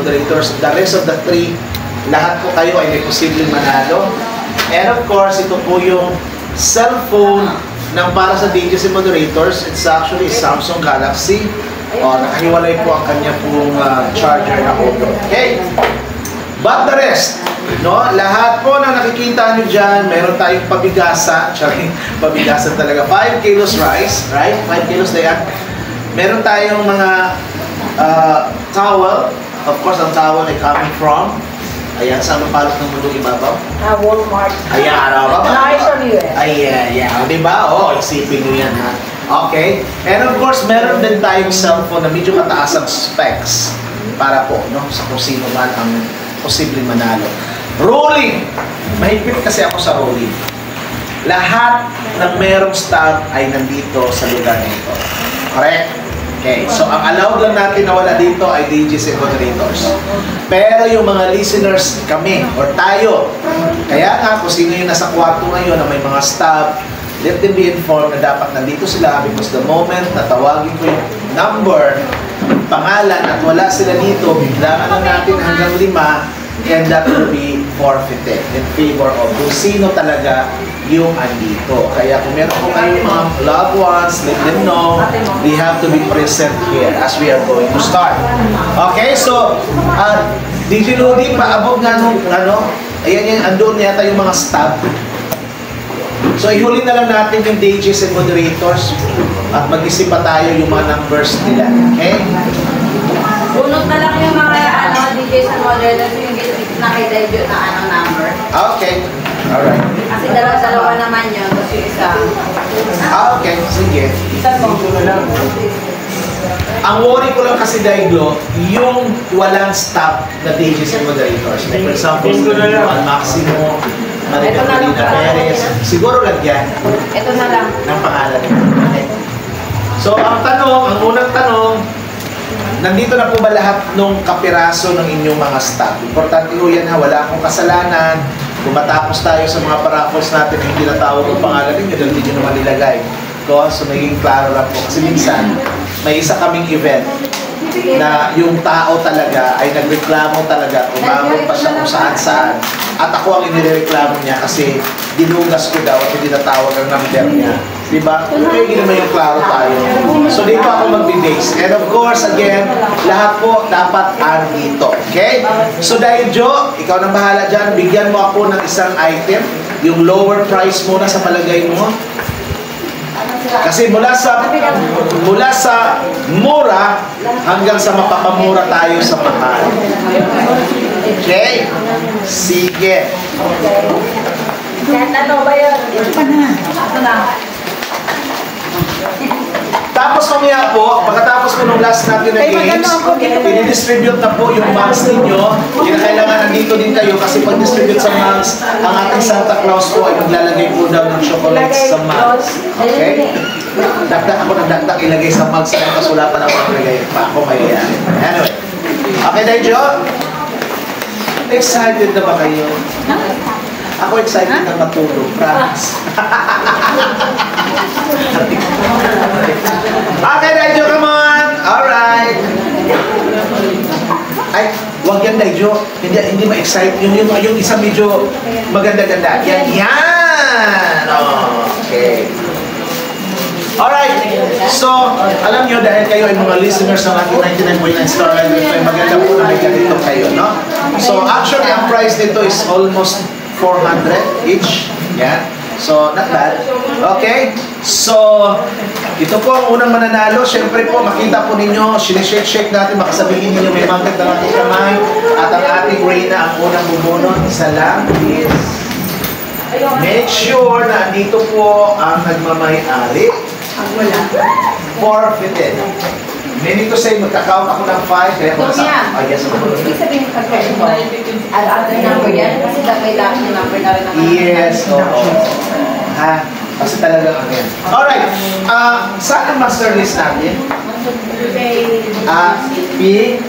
moderators. The rest of the 3, lahat po kayo ay may posibleng manalo. And of course, ito po yung cellphone ng para sa DJs and moderators. It's actually Samsung Galaxy. Nakahiwalay po ang kanya pong charger na auto. Okay? But the rest, no? Lahat po na nakikita nyo dyan, meron tayong pabigasa. Pabigasan talaga. 5 kilos rice, right? 5 kilos na yan. Meron tayong mga towel. Of course, ang towel ay coming from ayan, saan mapalot ng mundo ibabaw? Walmart. Ayan, Nice from US. Ayan, yeah. Diba? Isipin nyo yan, ha? Okay. And of course, meron din tayong cellphone na medyo mataas ang specs para po, no? Sa kung sino man ang posibleng manalo. Rolling! Mahigpit kasi ako sa rolling. Lahat ng merong stock ay nandito sa lugar nito. Correct? Okay, so ang allowed lang natin na wala dito ay DJs and moderators. Pero yung mga listeners, kami, or tayo, kaya nga kung sino yung nasa kwarto ngayon na may mga staff, let them be informed na dapat nandito sila because the moment na tawagin ko yung number, pangalan at wala sila dito, biglaan na natin hanggang 5 and that will be forfeited in favor of kung sino talaga yung andito. Kaya kung meron po kayong mga loved ones, let them know they have to be present here as we are going to start. Okay, so DJ Lodi, paabog nga nung ayan yan, andun yata yung mga staff. So ihuli na lang natin yung DJs and moderators at mag-isip pa tayo yung mga numbers nila. Okay? Bunot na lang yung mga DJs and moderators yung nakidebut na number. Okay. Alright. Kasi dalawa naman yun, tapos yung isa. Okay, sige. Ang worry ko lang kasi Daiglo, yung walang staff na DJs and moderators. Like for example, Juan Maximo, Marita Marina Perez, siguro lagyan. Ito na lang. Ng pangalan. Okay. So, ang unang tanong, nandito na po ba lahat ng kapiraso ng inyong mga staff? Importante ho yan ha, wala akong kasalanan. Kung matapos tayo sa mga paraffles natin, hindi natawag ang pangalan ninyo, dahil hindi nyo naman nilagay. So, magiging klaro lang po. Kasi minsan, may isa kaming event na yung tao talaga ay nagreklamo talaga, umabot pa siya kung saan-saan. At ako ang inireklamo niya kasi dinugas ko daw at hindi natawag ang number niya. Diba? Kaya naman yung klaro tayo. So dito ako mag-base. And of course, again, lahat po dapat andito. Okay? So dahil Joe, ikaw nang bahala dyan, bigyan mo ako ng isang item. Yung lower price muna sa palagay mo. Kasi mula sa mura hanggang sa mapapamura tayo sa mahal. Okay? Sige. Ano ba yun? Ito na. Tapos mamaya po, pagkatapos po nung last natin na games, i-distribute na po yung mugs ninyo. Kailangan nandito din kayo kasi pag-distribute sa mugs, ang ating Santa Claus po ay maglalagay po daw ng chocolates sa mugs. Okay? Dagdag ako ng dagdag ilagay sa mugs sa kasulatan ako ang ilagay pa ako mayayari. Anyway. Okay, Daijo? Excited na ba kayo? Ako excited na matulog, promise. Okay, Daijo, come on! Alright! Ay, wag yan, Daijo. Hindi ma-excite. Yung isa medyo maganda-ganda. Yan! Okay. Alright, so, alam nyo, dahil kayo ay mga listeners ng ating 99.9 Star Radio, ay maganda po na may ganito kayo, no? So, actually, ang price nito is almost 400 each. Yan. So, not bad. Okay? So, ito po ang unang mananalo. Siyempre po, makita po ninyo, sinishake-shake natin, makasabihin ninyo may mangkat ng ating kamay. At ang ating Reyna, ang unang bubunot, isa lang is, make sure na dito po ang nagmamay-ari. Forfeited. Meaning to say, magka-count ako ng 5, kaya ako nasa... Oh, yes, ibig sabihin pag-count mo, other number yan, kasi may last number na rin naman. Yes, oo. Ha? Kasi talagang ano yan. Alright, saan ang master list natin? P.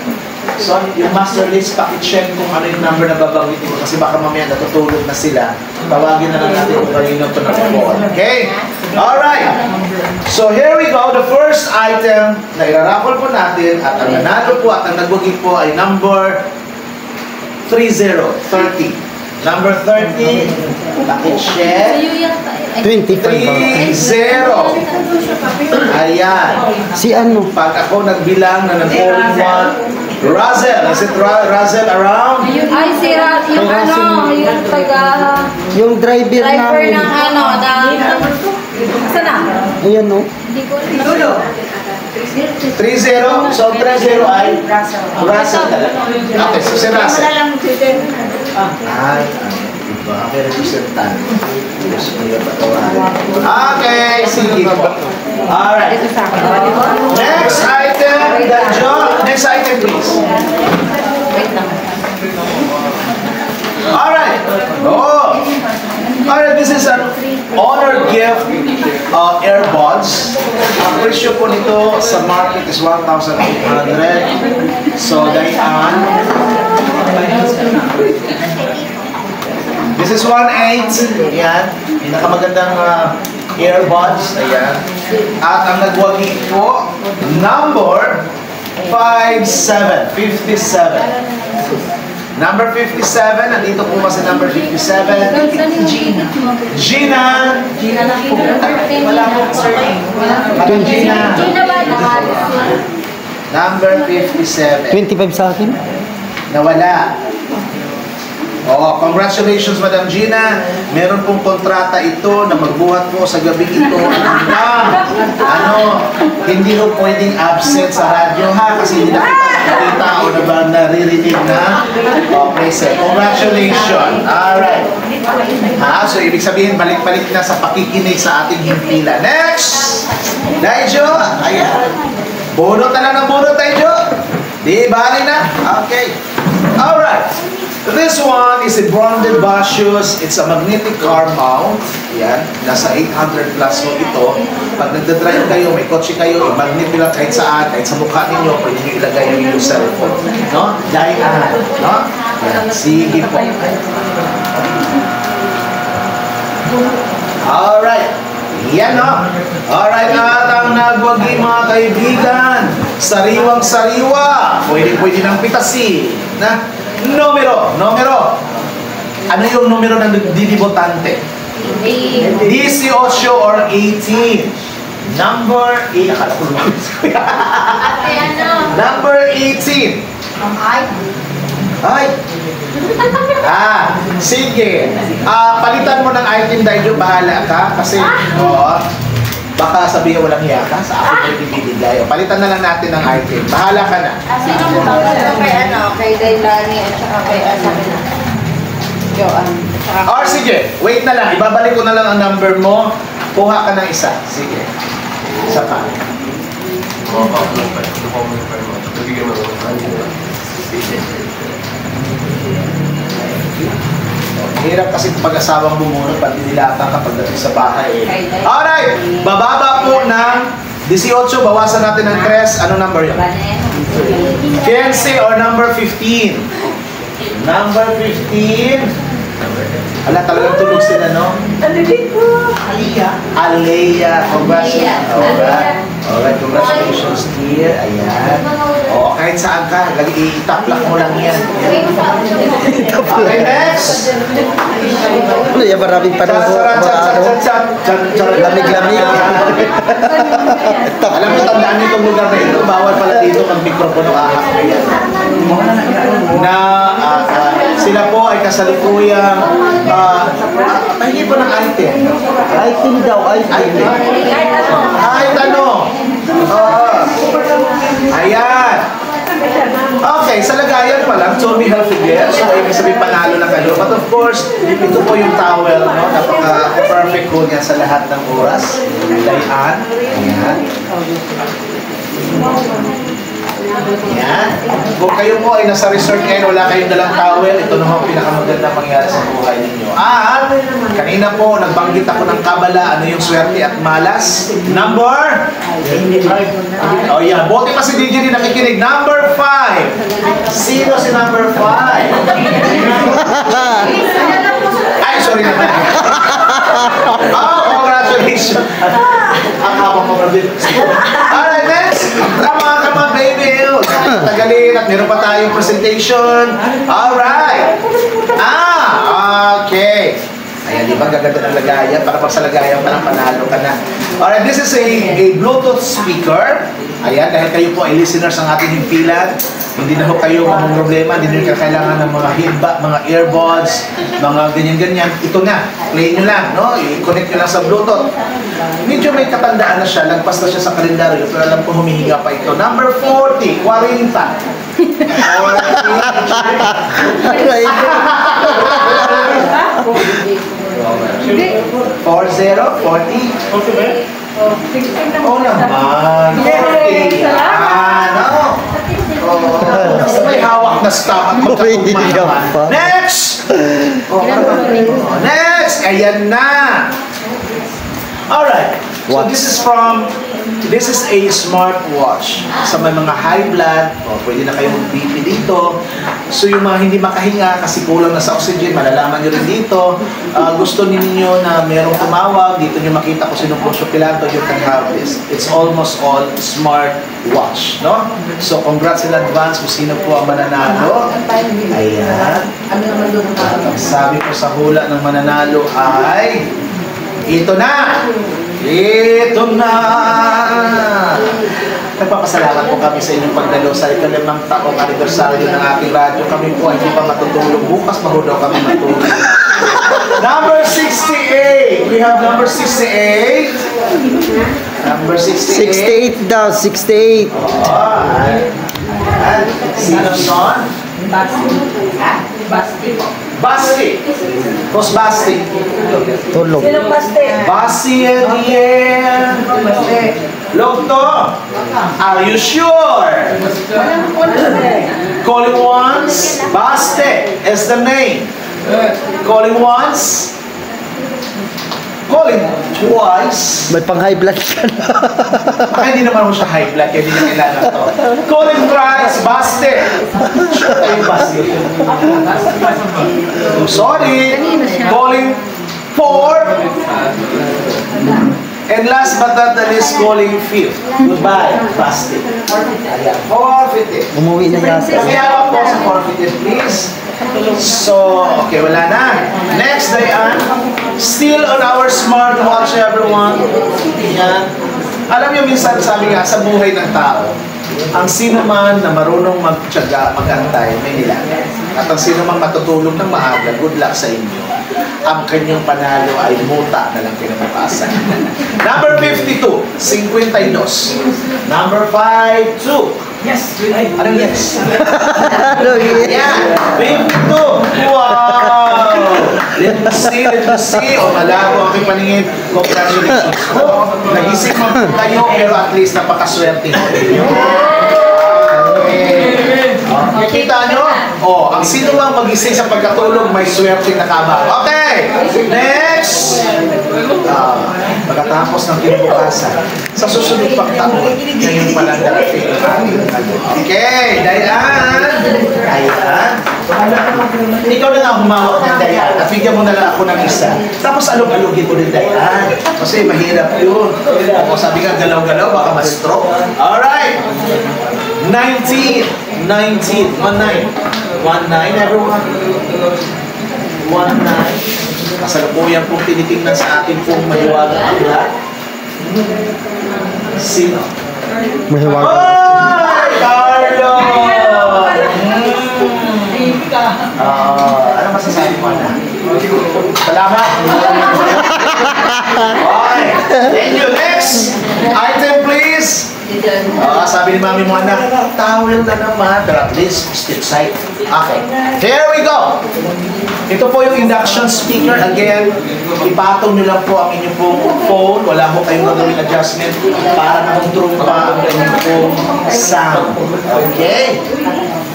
So, yung master list, pakicheck kung ano yung number na babanggit ko kasi baka mamaya natutulog na sila. Tawagin na lang natin kung kanino ito na-call. Okay? Alright. So here we go. The first item na iraraffle po natin at ang nanalo po at ang nagwagi po ay number 30. Number 30. Bakit share? 25. 30. Ayan. Si ano? Pag ako nagbilang na nag-polling one, Razel. Is it Razel around? Ay, si Rat, yung ano, yung taga... Yung driver Driver ng namin. ano, saan na? Ayan no. Hindi ko rin. 3-0. So 3-0 ay Razel talaga. Okay, so si Razel. Ay, diba? May representant. Gusto niya patawarin. Okay, sige po. Alright. Next item, Danjo. Next item, please. Alright. Oh. Alright, this is an honor gift earbuds. Ang presyo po nito sa market is 1,800. So, Dayan. This is 1.8. Ayan. Pinakamagandang earbuds. Ayan. At ang nagwagi po, number 57. Number 57. Nandito po kasi number 57. Gina. Gina na po. Wala po, sir. Gina. Gina ba? Number 57. 25 sa akin. Nawala. Oh, congratulations Madam Gina. Meron pong kontrata ito na magbuhat po sa gabi ito. Hindi ho pwedeng absent sa radyo ha kasi hindi na kita o na ba naririnig na present. Congratulations. Alright. So ibig sabihin balik-balik na sa pakikinig sa ating himpilan. Next! Daijo! Ayan. Bunot na lang ng bunot, Daijo. Di bali na. Okay. Alright. This one is a branded Basius. It's a magnetic car mount. Yan. Nasa 800 plus mo ito. Pag nagdadrive kayo, may kotse kayo, i-magnet nyo lang kahit saan, kahit sa mukha ninyo, pwede nyo ilagay yung cellphone. No? Dayan. No? Yan. Sige po. Alright. Yan no. Alright, at ang nagwagi mga kaibigan. Sariwang-sariwa. Pwede ng pitasi. Na? Numero. Ano yung numero ng didibotante? 18 or 18. Number 8. Akala ko lumabas ko yan. Number 18. Ay. Sige. Palitan mo ng item dahil bahala ka. Kasi, baka sabihin walang hiya ka sa akin yung ibibigay. Palitan na lang natin ng item. Bahala ka na. Sino mo ba kay Dailani at saka kay Joanne? Or sige, wait na lang. Ibabalik ko na lang ang number mo. Kuha ka ng isa. Sige. Isa pa. Hirap kasi pag-asawang bumunod pag nilata kapag dating sa bahay. Alright! Bababa po ng 18, bawasan natin ng 3. Ano number yun? 15 or number 15? Number 15. Ala, talagang tulog sila, no? Alea. Congratulations. Alright, congratulations, dear. Ayan. Oo, kahit saan ka, itaplak mo lang yan. Okay, next. Ano yan, maraming panahon. Lamig-lamig. Alam mo, tandaan nitong lugar na ito, bawal pala dito ang mikropono ahak. Na sila po ay kasalukuyang hindi po ng item. Item daw, item. Kahit ano. Ayan. Okay, sa lagayan pa lang, Tommy Hilfiger. So, ibig sabihin panalo na kayo. But of course, ito po yung towel, no? Napaka-perfect po niya sa lahat ng oras. Dayan. Ayan. Yan. Kung kayo po ay nasa resort ngayon, wala kayong dalang towel, ito naman pinakamaganda mangyari sa buhay ninyo. At, kanina po, nagbanggit ako ng kabala, ano yung swerte at malas. Number? Oh yeah, buti pa si DJ din nakikinig. Number 5. Sino si number 5? Ay, sorry naman. Oh, congratulations. presentation. Ang haba pa rin. Alright, next. Come on, baby. Tagalin at meron pa tayong presentation. Alright. Okay. Ayan, di ba gaganda ng lagayan? Para pag sa lagayan pa ng panalo ka na. Alright, this is a Bluetooth speaker. Ayan, dahil kayo po ay listeners ng ating himpilan, hindi na ho kayo mga problema, hindi nyo kailangan ng mga headband, mga earbuds, mga ganyan-ganyan. Ito na, play nyo lang, no? I-connect nyo lang sa Bluetooth. Medyo may katandaan na siya, lagpas na siya sa kalendaryo, pero alam ko humihiga pa ito. Number 40, 40. 40, 40. Oh naman, 40. No. Basta may hawak na stock at magkatugma. Next! Next! Ayan na! Alright. So this is a smartwatch. Sa may mga high blood, pwede na kayong BP dito. So yung mga hindi makahinga kasi kulang na sa oxygen, malalaman nyo rin dito. Gusto ninyo na merong tumawag, dito nyo makita kung sino po pilato, you can have this. It's almost all smartwatch, no? So congrats in advance kung sino po ang mananalo. Ayan. Ang sabi ko sa hula ng mananalo ay ito na! Ito na! Nagpapasalamat po kami sa inyong pagdalo sa ikalimang taong anibersaryo ng ating radyo. Kami po ay hindi pa matutulog. Bukas pa daw kami matulog. Number 68! We have number 68. Number 68. 68 daw, 68. Sino son? Basti. Who's Basti? Tulog. Basti Ediel. Logto. Are you sure? Calling once. Basti is the name. Calling once. Calling twice. May pang high blood ka na. Baka hindi naman mo siya high blood, kaya hindi niya kailangan to. Calling thrice, Basti. Sure kayo, Basti. Sorry. Calling four. And last but not the least, calling fifth. Goodbye, Basti. Ayan, forfeited. Umuwi na yata. Kaya po sa forfeited, please. So, okay, wala na. Next, Dayan. Still on our smartwatch, everyone. Yan. Alam niyo, minsan sabi nga, sa buhay ng tao, ang sino man na marunong magtiyaga, magantay, may nilaga. At ang sino man matutulog ng maaga, good luck sa inyo. Ang kanyang panalo ay muta na lang kinabukasan. Number 52, 52. Number 52. Yes. Anong yes? Yeah. 52. Wow. Let me see. O, malabo aking paningin. Congratulations po. Nagising mo kayo, pero at least napakaswerte ko. Nakita nyo? Oh, ang sino mang magising sa pagkatulog, may swerte na kama. Okay! Next! Pagkatapos ng kinabukasan, sa susunod pang taon, ngayon pala darating ang ating ano. Okay, Dayan! Dayan! Ikaw na nga humawak ng Dayan. Nabigyan mo na lang ako ng isa. Tapos alog-alogin mo din Dayan. Kasi mahirap yun. Ako sabi nga galaw-galaw, baka ma-stroke. Alright! 19, 19, 19, everyone. 19. Kasalukuyan pong tinitingnan sa ating pong mahiwagang aklat. Sino? Mahiwagang. Ay, Carlo! Ano masasabi mo na? Salamat! Okay, thank you. Next item, please. Sabi ni mami mo, anak, towel na naman, pero at least still sight. Okay, here we go. Ito po yung induction speaker. Again, ipatong nyo lang po ang inyong pong phone. Wala mo kayong gagawin adjustment para na-control pa ang inyong pong sound. Okay?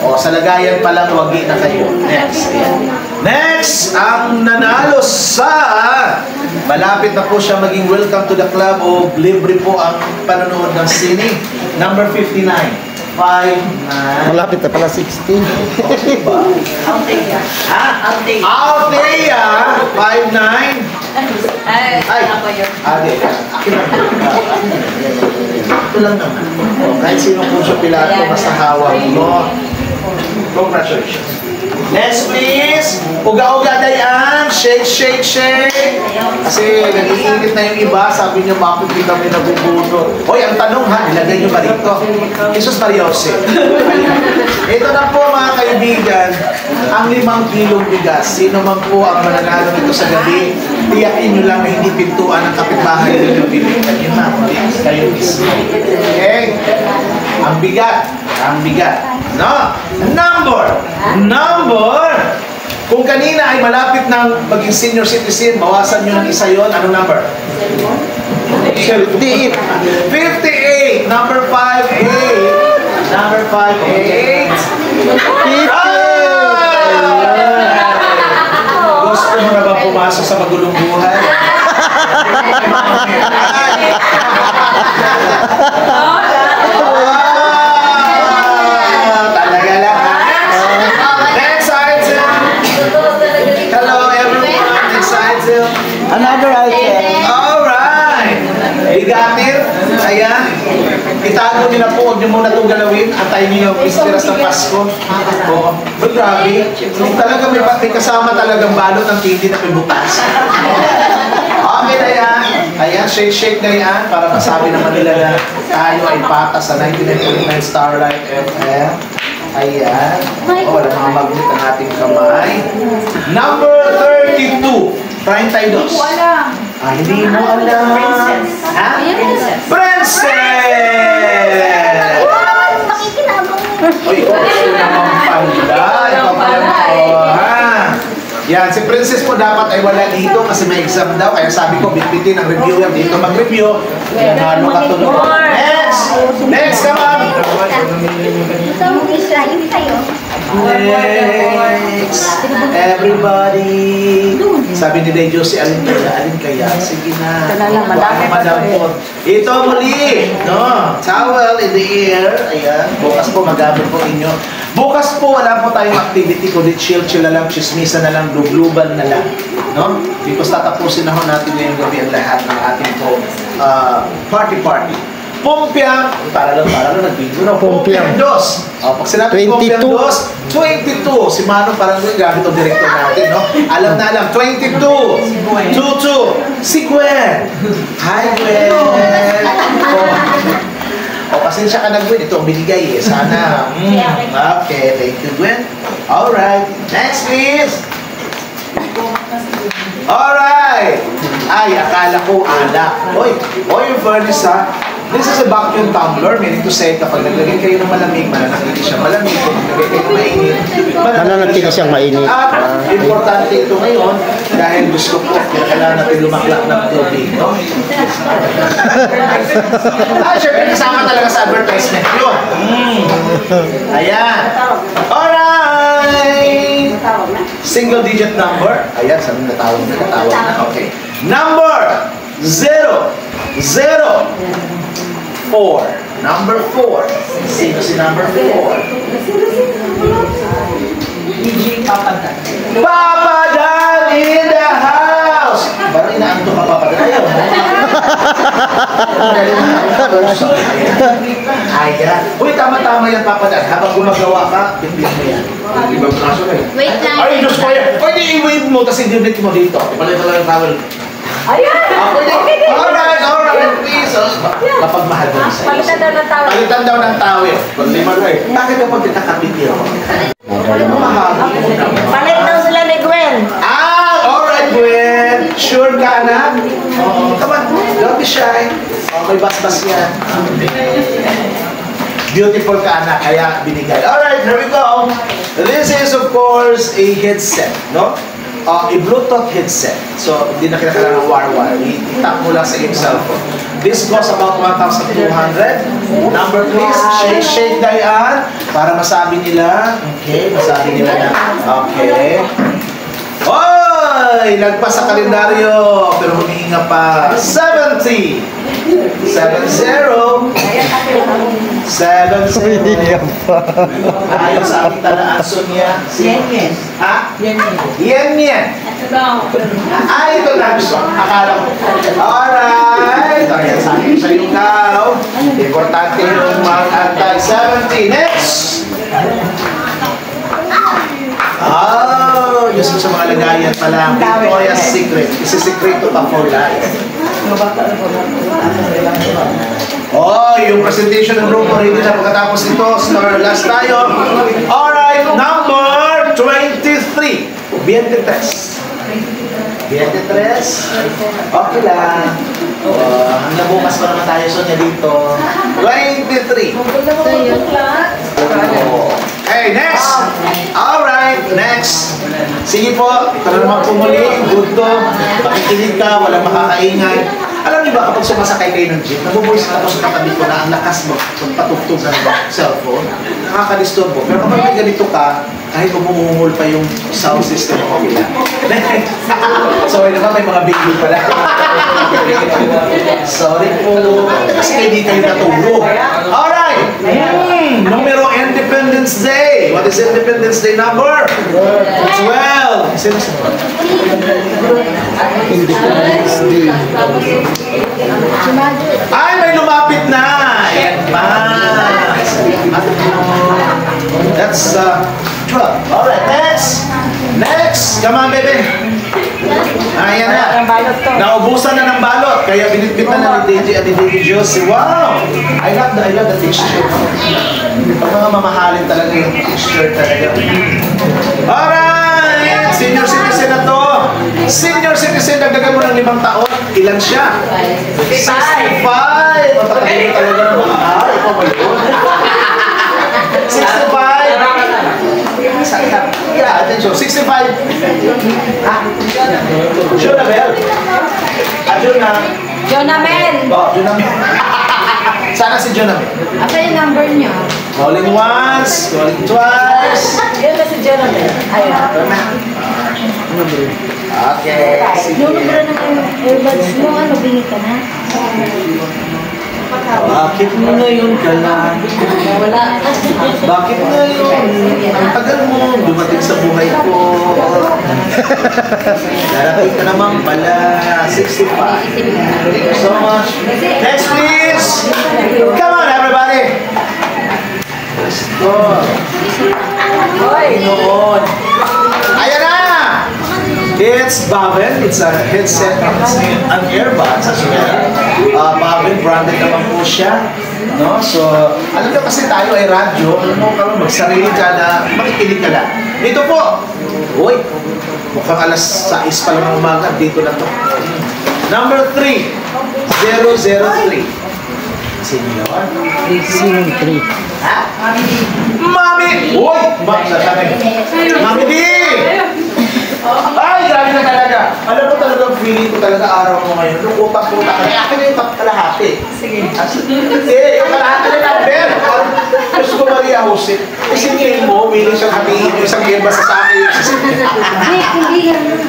O, sa lagayan pa lang, wagi na kayo. Next. Next, ang nanalo sa malapit na po siya maging welcome to the club o libre po ang panonood ng sine. Number 59. 5'9". Malapit na pala 16. Althea. Ha? Althea. Althea, 5'9". Ay, Ay, ako yun. ate, akin lang. Ito lang naman. Kahit sino po siya Pilato, basta hawak mo. Congratulations. Next please. Uga-uga Dayan. Shake, shake, shake. Kasi nag-iinit na yung iba. Sabi niya, bakit di kami nabubunot? Hoy, ang tanong ha, ilagay niyo ba rito? Jesus Mariose. Ito na po mga kaibigan, ang 5 kilong bigas. Sino man po ang mananalo nito sa gabi, tiyakin niyo lang na hindi pintuan ng kapitbahay ninyo bilitan niyo na. Kayo mismo. Okay? Ang bigat. Ang bigat. No? Number. Kung kanina ay malapit ng maging senior citizen, bawasan nyo ng isa yon. Ano number? 58. 58. Number 58. Number 58. 50. Gusto mo na ba pumasok sa magulong buhay? Talaga lang. Next item. Hello everyone. Next item. Another item. Alright. Bigatir. Ayan. Itago niyo na po. Huwag niyo muna itong galawin. Antayin niyo yung ispiras ng Pasko. Oo. But grabe. Talaga may kasama talagang balot ng tindi na pibutas. Okay na yan. Ayan, shake na yan para masabi naman nila na tayo ay pata sa 99.9 Starlight FM. Ayan. Wala mga magnet ang ating kamay. Number 32. 32. Hindi ko alam. Hindi mo alam. Princess. Ha? Princess. Princess! Makikinabang mo. Uy, gusto naman pala. Ikaw pala. Ha? Yan, si Princess po dapat ay wala dito kasi may exam daw. Kaya sabi ko, bitbitin ang reviewer dito mag-review. Yan, ano ka tulog. Next! Next, come on! Gusto mo Israel sa'yo? Next! Everybody! Sabi ni Lay Josie, alin kaya? Sige na. Madampot. Ito muli! No? Towel in the air. Ayan. Bukas po magamit po inyo. Bukas po wala po tayong activity kundi chill na lang, chismisa na lang, global na lang. No? Because tatapusin na ho natin ngayong gabi ang lahat ng ating po party. Pompiang, para lang nag-video na. Pompiang dos. Pag sinabi 22. Pompiang dos, 22. Si Mano parang gamit ang director natin, no? Alam na alam, 22. 22. Si Gwen. Hi, Gwen. Pasensya ka na, Gwen. Ito ang binigay eh. Sana. Okay, thank you, Gwen. Alright. Next, please. Alright. Ay, akala ko alak. Oy, yung furnace ha. This is a vacuum tumbler, meaning to say, kapag naglagay kayo ng malamig, mananatili siyang malamig. Kung naglagay kayo ng mainit, Mananatili siyang mainit. At importante ito ngayon, dahil gusto ko, kailangan natin lumaklak ng tubig. No? Siyempre, kasama talaga sa advertisement yun. Ayan. Alright! Single digit number. Ayan, sabi natawag na. Okay. Number 0. 4. Number 4. Sino si number 4? DJ Papadan. Papadan in the house! Parang inaanto ka Papadan. Ayaw mo. Ayan. Uy, tama-tama yan Papadan. Habang gumagawa ka, bitbit mo yan. Ibang kaso na eh. Wait lang. Ay, Diyos ko yan. Pwede i-wave mo, tapos i-dibit mo dito. Ipalito lang yung towel. Ayan! Alright, please. Kapag mahal mo sa iyo. Palitan daw ng tawag. Palitan daw ng towel. Bakit kapag nakakabit yun? Palit daw sila ni Gwen. Alright, Gwen. Sure ka na? Oo. Come on, don't be shy. May bas-bas yan. Beautiful ka na, kaya binigay. Alright, here we go. This is of course a headset, no? A Bluetooth headset. So, hindi na kinakailangan ng wire. I-tap mo lang sa iyong cellphone. This costs about 1,200. Number please, shake Dayan. Para masabi nila. Okay, masabi nila na. Okay. Oy! Nagpas sa kalendaryo. Pero humihinga pa. 70. 7-0. 7-0. Ayon sa aking talaason niya. Yen. Ha? Yen. Yen. Ay, ito na gusto. Akala ko. Alright. Ayan sa akin sa iyo daw. Importante yung mag-antay. 70. Next. Oh, Diyos ko sa mga lagayan pa lang. Victoria's Secret. Isisikreto pa for life. Oh, yung presentation ng grupo ready na pagkatapos nito. Star last tayo. Alright, number 23. 23. 23. Okay lang. Hanggang bukas pa naman tayo Sonia dito. 23. Okay, next. Alright, next. Sige po, ito na naman pumuli. Good to. Makikinig ka, walang makakaingay. Alam niyo ba kapag sumasakay kayo ng jeep, nabubuisit ako sa katabi ko na ang lakas mo patugtog ng cellphone, nakakadisturbo. Pero kapag may ganito ka, kahit umungungol pa yung sound system mo, okay lang. Sorry naman, may mga baby pala. Sorry po. Kasi hindi kayo natulog. Alright! Numero Independence Day. What is Independence Day number? 12. Sino sa Independence Day. Ay, may lumapit na! Yan pa! That's 12. Alright, next! Next! Come on, baby! Ayan na. Naubusan na ng balot. Kaya binitbitan na ni DJ at ni DJ Josie. Wow! I love the texture. Pag mga mamahalin talaga yung texture talaga. Alright! Senior citizen na to. Senior citizen, dagdagan mo ng 5 taon. Ilan siya? 65! Matakay mo talaga ng mga ikaw ba yun? 65! Yeah, attention. 65! Jonamel. Jonamel. Oh, Jonamel. Sana si Jonamel. Apa yung number niyo? Calling once, calling twice. Yan na si Jonathan. Ayun. Okay. Yung number ng earbuds mo, ano, bingi ka na? Bakit mo ngayon ka lang? Wala. Bakit ngayon? Ang tagal mo dumating sa buhay ko. Darating ka naman pala. 65. Thank you so much. Next please. Come on everybody. Let's go. Hoy, noon. Ayan na! It's Bavin. It's a headset. It's an earbuds as well. Bavin branded naman po siya. No? So, alam nyo kasi tayo ay radyo. Alam mo kami magsarili ka na makikinig ka lang. Ito po. Uy, mukhang alas 6 pa lang ng umaga. Dito na to. Number 3. 003. Senior. Sinong 3? Ha? Mami! Uy! Mami D! Ay, grabe na talaga. Alam mo talagang feeling ko talaga araw mo ngayon. Nung utak-utak ka, akin na yung kalahati. Sige. Hindi, yung kalahati na number. Gusto ko Maria Jose. Isingin mo, willing siyang hatiin yung isang iba sa akin.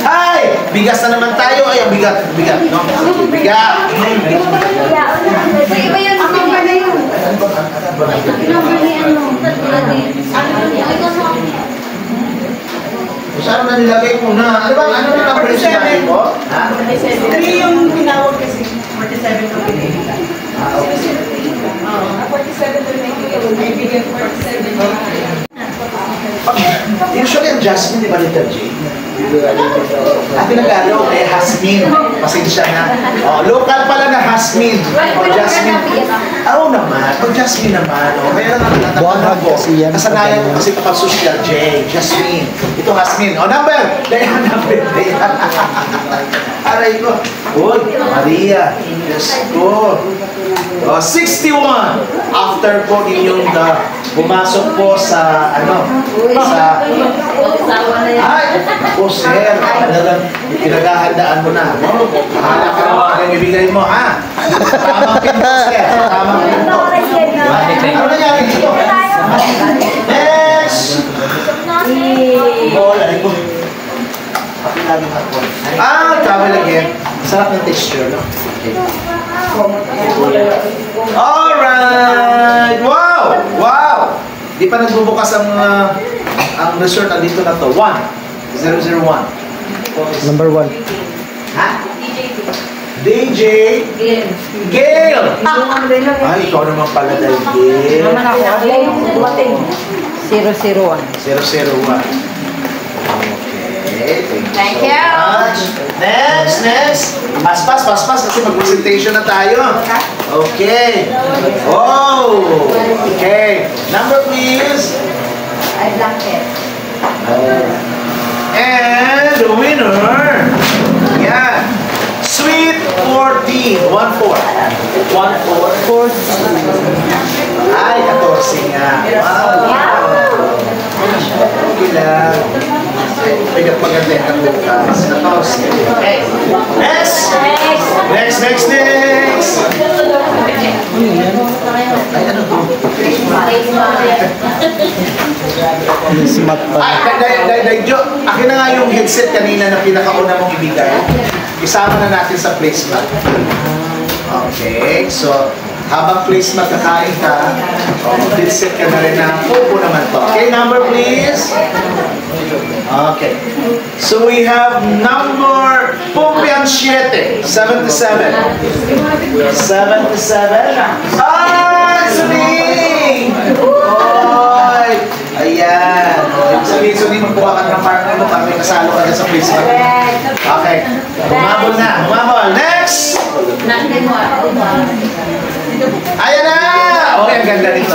Ay! Bigas na naman tayo. Ay, ang bigat. Bigat, no? Bigat. Iba yung number na yun. Number ni ano? Saan na nilagay ko na? Ano ba? Ano na number yung sinabi ko? Ha? 3 yung tinawag kasi. 47 yung pinili. 47 yung may bigyan 47. Usually ang Jasmine, di ba Little J? At pinag-alo kay Hasmin. Pasensya na. Oh, local pala na Hasmin. O Jasmine. Oo naman. Pag Jasmine naman. O, kaya lang natatanong ko. Kasanayan ko kasi kapag social J. Jasmine. Ito Hasmin. O, number. Dayan, number. Dayan. Aray ko. Uy, Maria. Diyos ko. 61. After po ninyong pumasok po sa sa ay, ako sir, talagang pinaghahandaan mo na, no? Mahala ka naman ang ibigay mo, ha? Tamang pinto, sir. Tamang pinto. Ano nangyari dito? Next! Bola, ito. Travel again. Sarap ng texture, no? Okay. Alright! Wow! Wow! Di pa nagbubukas ang resort dito na to. 1. 001. Number 1. Ha? DJ Game. Gail! Ay, ikaw naman pala dahil Gail. Naman ako. Dumating. 001. 001. Okay, Thank so you. much. Next. Paspas kasi mag-presentation na tayo. Okay. Oh! Okay. Number please. Ay, blanket. And the winner. Yeah. Sweet 14. 1-4. 1-4. Ay, 14 nga. Wow. Okay lang. Pinagpaganda ng bukas. 14. Okay. Next. Ay, ano to? Smart pa. Dahil Jo, akin na nga yung headset kanina na pinakauna mong ibigay. Isama na natin sa placement. Okay, so habang placement kakain ka, headset ka na rin na upo naman to. Okay, number please. Okay. So we have number Pumpian 7. 77. Ah, Suning! Oy! Ayan. Sabihin, magkuha ka ng partner mo para may kasalo ka sa placement. Okay. Humabol. Next! Ayan na! Okay, ang ganda nito.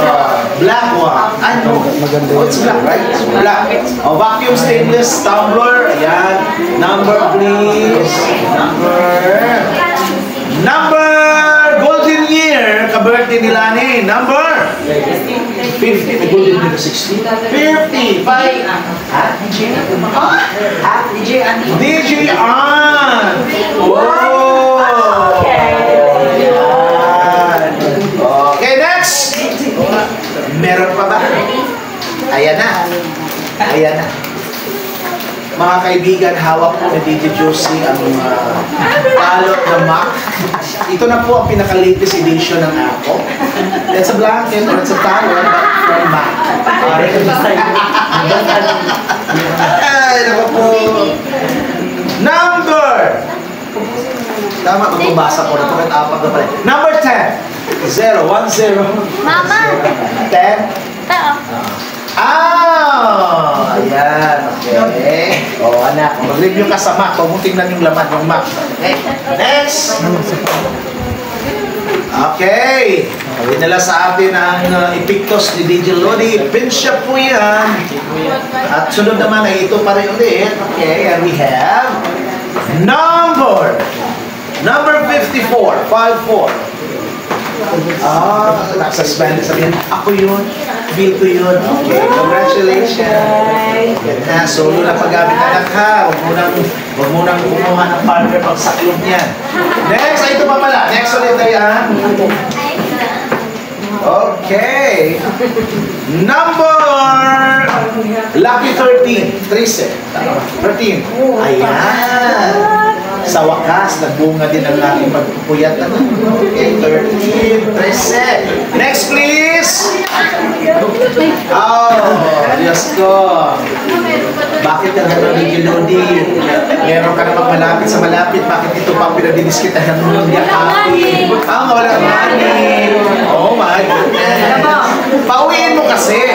Black one. Ano? Maganda Oh, it's black, right? It's black. Oh, vacuum stainless tumbler. Ayan. Number, please. Number. Golden year. Ka-birthday nila ni. Number. 50. Golden year 60. 55. DJ Ann. Oh. Okay, next. Meron pa ba? Ayan na. Mga kaibigan, hawak po ni DJ Josie ang balot na Mac. Ito na po ang pinaka-latest edition ng Apple. It's a blanket or it's a towel, but from Mac. Ay, naku po. Number! Tama, magbabasa ko na ito. Kahit apat na pala. Number 10. 0, 1, 0. Mama. 10. Ayan. Okay. O, anak. Mag-review ka sa Mac. Huwag mong tingnan yung laman, yung Mac. Okay. Next. Okay. Dinala sa atin ang epictos ni DJ Lodi. Pinshop po yan. At sunod naman ay ito pa rin ulit. Okay. And we have number 54. 5-4. Nasa Spanish sabihin, ako yun, feel ko yun. Okay, congratulations. Yan na, solo na paggamit anak ha. Huwag mo nang kumuha ng partner pag saklog niyan. Next, ito pa pala. Next ulit tayo ha. Okay. Number lucky 13. 13. Ayan. Sa wakas, nagbunga din ang ating pagpupuyat. Okay, 13, 13. Next, please. Oh, Diyos ko. Bakit ka gano'n ni Lodi? Meron ka namang malapit sa malapit. Bakit ito pa pinadidiskitahan mo ng yakapin? Wala money. Oh my goodness. Pauwiin mo kasi.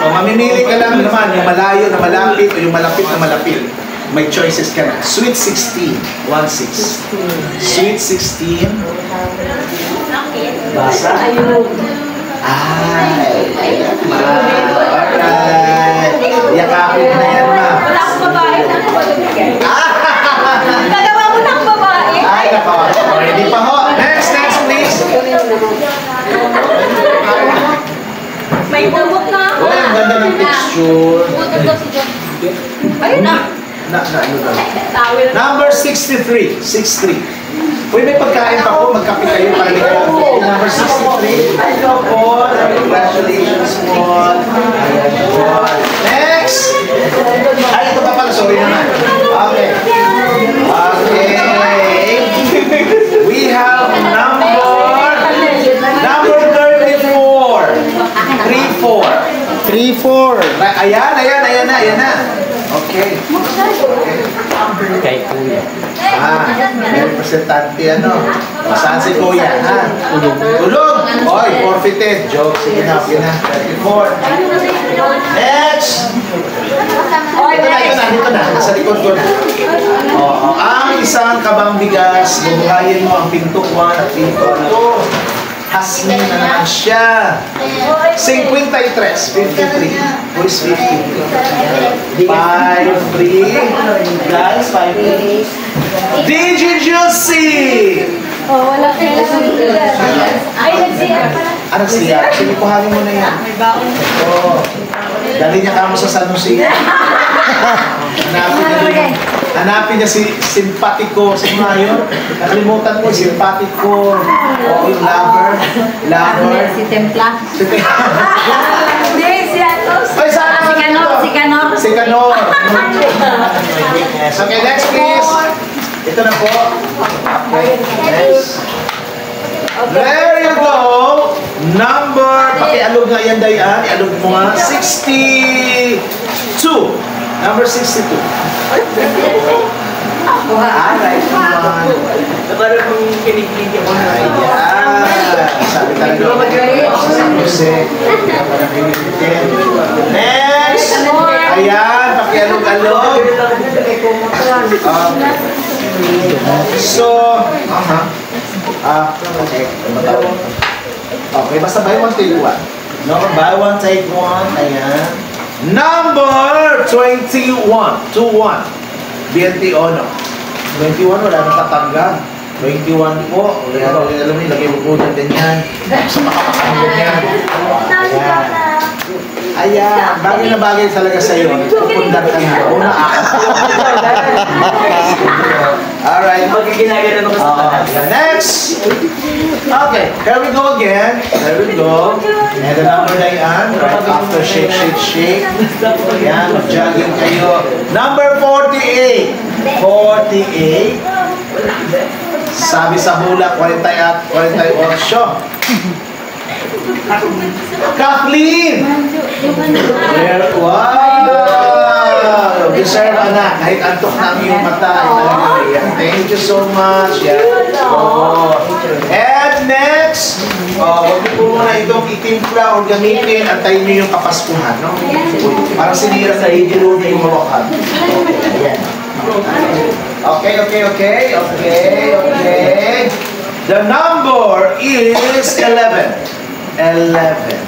Mamimili ka lang naman yung malayo na malapit o yung malapit na malapit. May choices ka na. Sweet 16. 1-6. Sweet 16. Basa? Ay. Alright. Yakapin na yan, ma. Wala akong babae na nagbibigay. Nagawa mo ng babae. Ay, nako. Hindi pa ho. Next, please. May bubok na ako. Oh, ang ganda ng texture. Butog ko si John. Ayun na. Tawil. Number 63. 63. Uy, may pagkain pa po. Magkape kayo para hindi kayo. Number 63. Hello po. Congratulations po. Ayan po. Next. Ay, ito pa pala. Sorry naman. Okay. We have number Ayan na. Okay. Kay Kuya. May representante Saan si Kuya, ha? Tulog. Oy, forfeited. Joke. Sige na. 34. Next. Ito na. Sa likod ko na. Ang isang kabang bigas, bubuhayin mo ang pinto 1 at pinto 2. Hasmin na naman siya. 53, 53. Who is 50? 5, 3. Guys, 5, 3. DJ Juicy! Wala ay, nag-CR pala. Ano siya? Sige, kuhanin mo na yan. May baon. Dali niya kamo sa San Jose. Hanapin niya si Simpatico. Si Mayor. Nakalimutan mo, Simpatico. Yung lover. Si Templa. Hindi, si Atos. Ay, saan? Si Canor. Okay, next please. Ito na po. Okay, next. There you go. Number, pakialog nga yan, Dayan. Ialog mo nga. 62. Number 62. Alright, come on. Parang kung kinikilig ako na. Ayan. Sabi talaga. Jose. Parang kinikilig. Next. Ayan, pakialog-alog. Okay. So, okay. Okay, basta buy one, take one. No, buy one, take one. Ayan. Number 21. 21. BNT Ono. 21, wala nang tatanggal. 21 po. Alam mo, lagay mo po dyan ganyan. Sa makakapanggan yan. Ayan. Ayan. Bagay na bagay talaga sa'yo. Pupundar ka na. Una Alright. Magkikinagyan naman sa Next. Okay. Here we go again. There we go. And the number na yan. Right after shake. Ayan. Jogging kayo. Number 48. 48. Sabi sa hula, 48. Kathleen! Wow! Deserve, anak. Kahit antok na ang iyong mata, ay talagang yan. Thank you so much. Yan. And next, huwag po muna itong itimpla o gamitin at tayo nyo yung kapaskuhan. No? Parang sinira sa higilo na yung mawakan. Ayan. Okay. The number is 11. 11.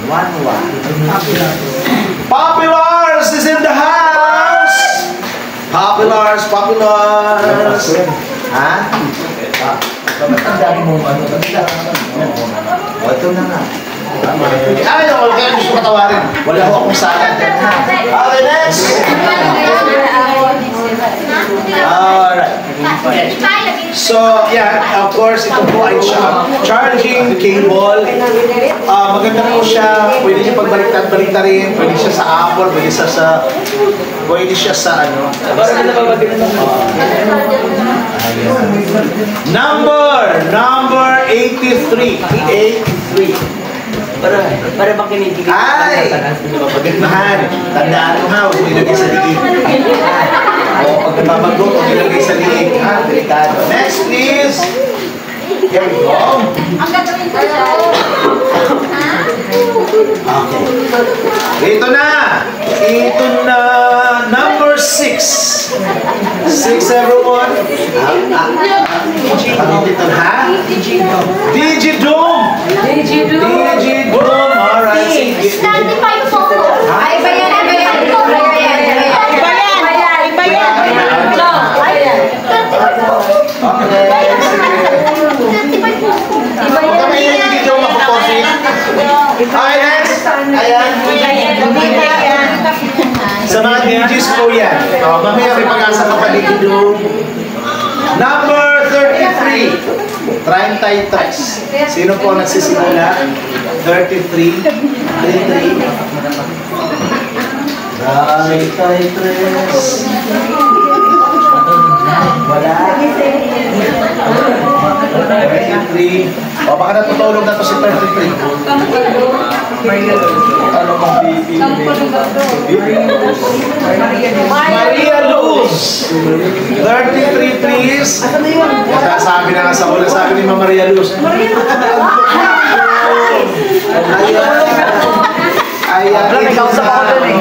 1. Populars is in the house! Populars! Ha? Tandaan mo ano? Ito na nga. Ay, kaya gusto matawarin. Wala ko akong salat. Okay, next! Alright. So, yeah, of course, ito po ay charging cable. Maganda po siya. Pwede niyo pagbaliktad-baliktarin. Pwede siya sa Apple, pwede siya sa ano. Number 83. 83. Para bang kinikilig. Ay! Pagkakmahan. Tandaan mo ha, huwag mo ilagay sa liig. Pag nababago, huwag ilagay sa liig. Ha, delikado. Next, please. Here we go. Ang gagawin ko siya. Okay. Ito na. Number 6. 6, everyone. Dito ha? Digidome. Alright. Certified phone. Ay, iba yan. Sa mga DJs po yan. Mamaya may pag-asa ka pa dito. Number 33. 33. Sino po ang nagsisimula? 33. 33. 33. Wala. 33. O, baka natutulog na to si 33. Ano bang baby? Maria Luz. 33, please. Sabi na nga sa ulo, sabi ni Ma'am Maria Luz. Ayan. May kausap ako dun eh.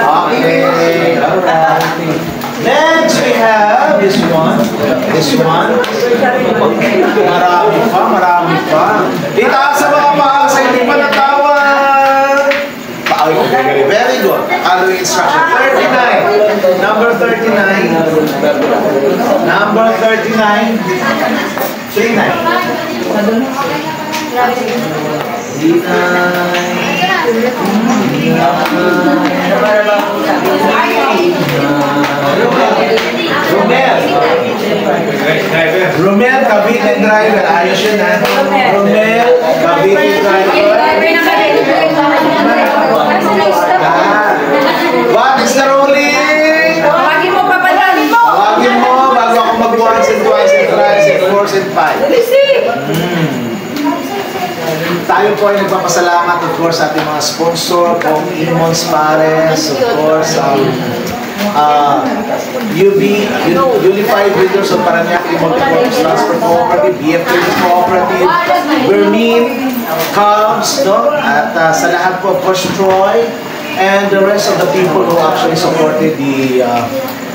Okay. Alright. Next, we have this one. This one. Marami pa, marami pa. Itaas sa mga paa sa hindi pa natawag. Okay, very good. Following instruction. 39. Number 39. Number 39. 39. Romel, Cavite driver. Ayos yun ha. Romel, Cavite driver. What is the ruling? Tawagin mo, papadalin mo! Tawagin mo bago ako mag-once and twice and thrice and fours and five. Tayo po ay nagpapasalamat of course sa ating mga sponsor, Kong Imons Pares, of course, UB, Unified Builders of Paranaque Multipurpose Transfer Cooperative, BFT Cooperative, Vermin, Cubs, no? At sa lahat po, of course, Troy, and the rest of the people who actually supported the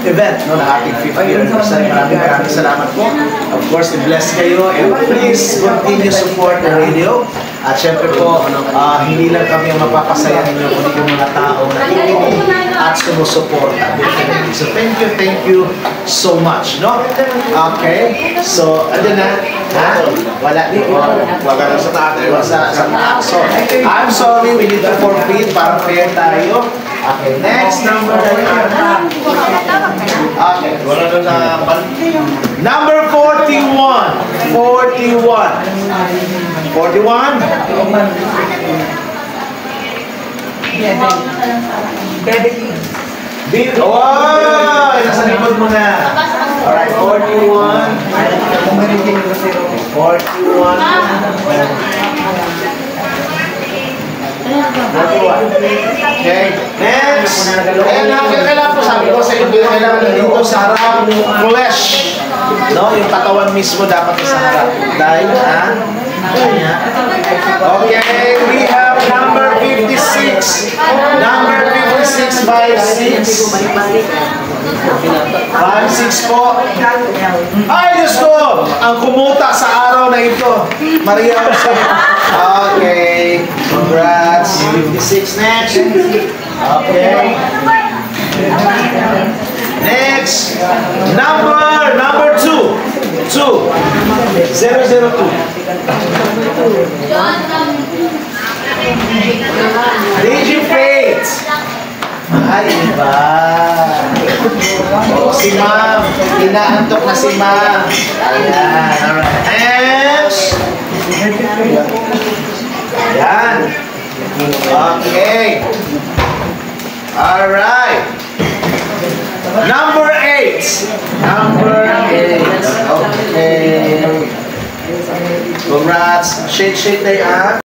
event no, na ating 50th anniversary. Maraming salamat po. Of course, i-bless kayo and please continue support the radio. At syempre po, hindi lang kami ang mapapasaya ninyo, kundi yung mga tao na tutuloy at sumusuporta. So thank you so much, no? Okay, so ano na? Ha? Wala di ko. Wala na sa taas. Sa taas. So, I'm sorry, we need to forfeit para fair tayo. Okay, next number. Okay, wala na na. Number 41. 41. 41. Dito. Oh! Nasa likod mo na. Alright, 41. 41. Okay, next. Kailangan po sabi ko sa inyo, kailangan dito sa harap flesh. No, yung katawan mismo dapat sa harap. Dahil, okay, we have number 56. Number 56, 56. 56 po. Ay, Diyos ko! Ang kumuta sa araw na ito. Maria Jose. Okay. Congrats. 56 next. Okay. Next. Number 2. 002. Digi Faith. Ay, iba. Oh, si Ma'am. Inaantok na si Ma'am. Ayan. Alright. Ems. Ayan. Okay. Alright. Number 8. Number 8. Okay. Congrats. Shake na yan.